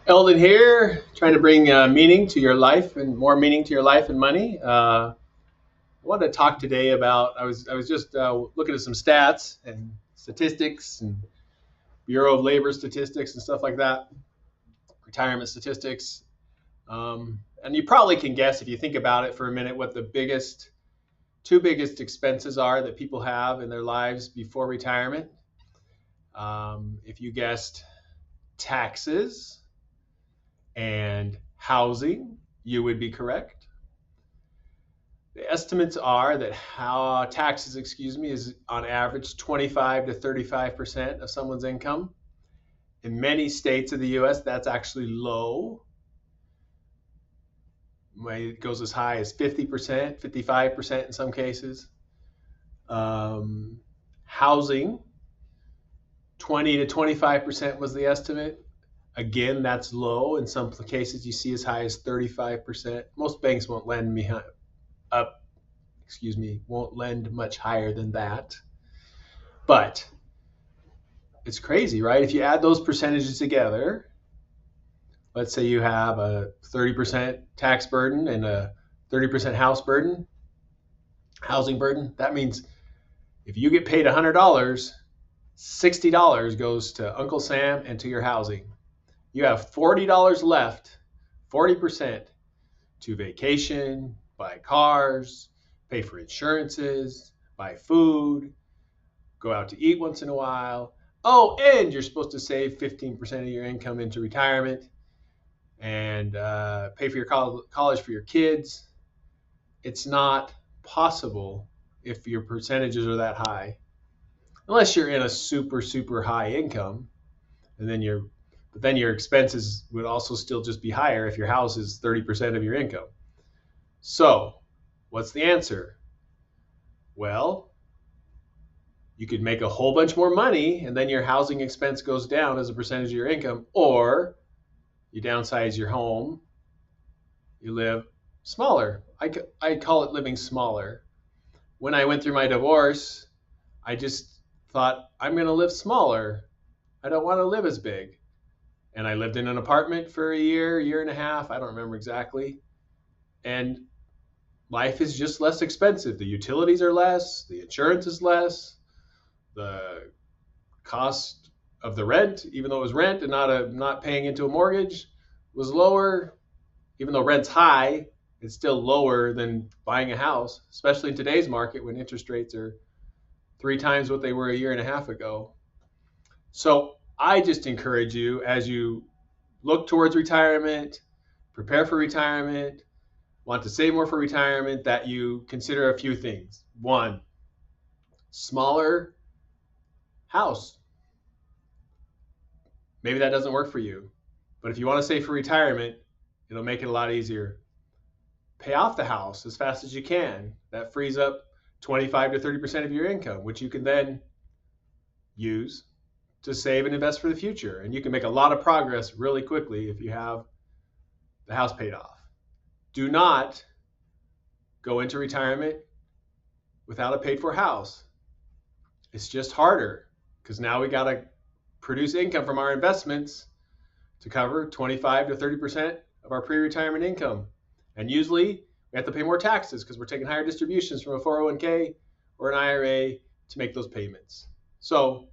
Eldon here, trying to bring meaning to your life and more meaning to your life and money. I wanted to talk today about. I was just looking at some stats and statistics and Bureau of Labor statistics and stuff like that, retirement statistics. And you probably can guess if you think about it for a minute what the two biggest expenses are that people have in their lives before retirement. If you guessed taxes and housing, you would be correct. The estimates are that how taxes, is on average 25 to 35% of someone's income. In many states of the US, that's actually low. It goes as high as 50%, 55% in some cases. Housing, 20 to 25% was the estimate. Again, that's low. In some cases, you see as high as 35%. Most banks won't lend won't lend much higher than that. But it's crazy, right? If you add those percentages together, let's say you have a 30% tax burden and a 30% housing burden, that means if you get paid $100, $60 goes to Uncle Sam and to your housing. You have $40 left, 40%, to vacation, buy cars, pay for insurances, buy food, go out to eat once in a while. Oh, and you're supposed to save 15% of your income into retirement and pay for your college for your kids. It's not possible if your percentages are that high, unless you're in a super, super high income, and then your expenses would also still just be higher if your house is 30% of your income. So, what's the answer? Well, you could make a whole bunch more money and then your housing expense goes down as a percentage of your income, or you downsize your home, you live smaller. I call it living smaller. When I went through my divorce, I just thought, I'm going to live smaller. I don't want to live as big. And I lived in an apartment for a year and a half. I don't remember exactly. And life is just less expensive. The utilities are less, the insurance is less, the cost of the rent, even though it was rent and not paying into a mortgage, was lower. Even though rent's high, it's still lower than buying a house, especially in today's market when interest rates are 3 times what they were a year and a half ago. So I just encourage you, as you look towards retirement, prepare for retirement, want to save more for retirement, that you consider a few things. One, smaller house. Maybe that doesn't work for you, but if you want to save for retirement, it'll make it a lot easier. Pay off the house as fast as you can. That frees up 25 to 30% of your income, which you can then use to save and invest for the future. And you can make a lot of progress really quickly if you have the house paid off. Do not go into retirement without a paid for house. It's just harder because now we got to produce income from our investments to cover 25 to 30% of our pre-retirement income. And usually we have to pay more taxes because we're taking higher distributions from a 401k or an IRA to make those payments. So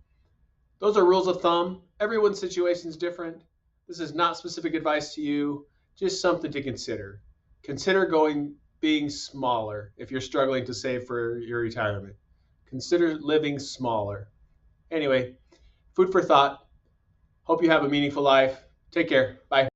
those are rules of thumb. Everyone's situation is different. This is not specific advice to you, just something to consider. Consider being smaller if you're struggling to save for your retirement. Consider living smaller. Anyway, food for thought. Hope you have a meaningful life. Take care. Bye.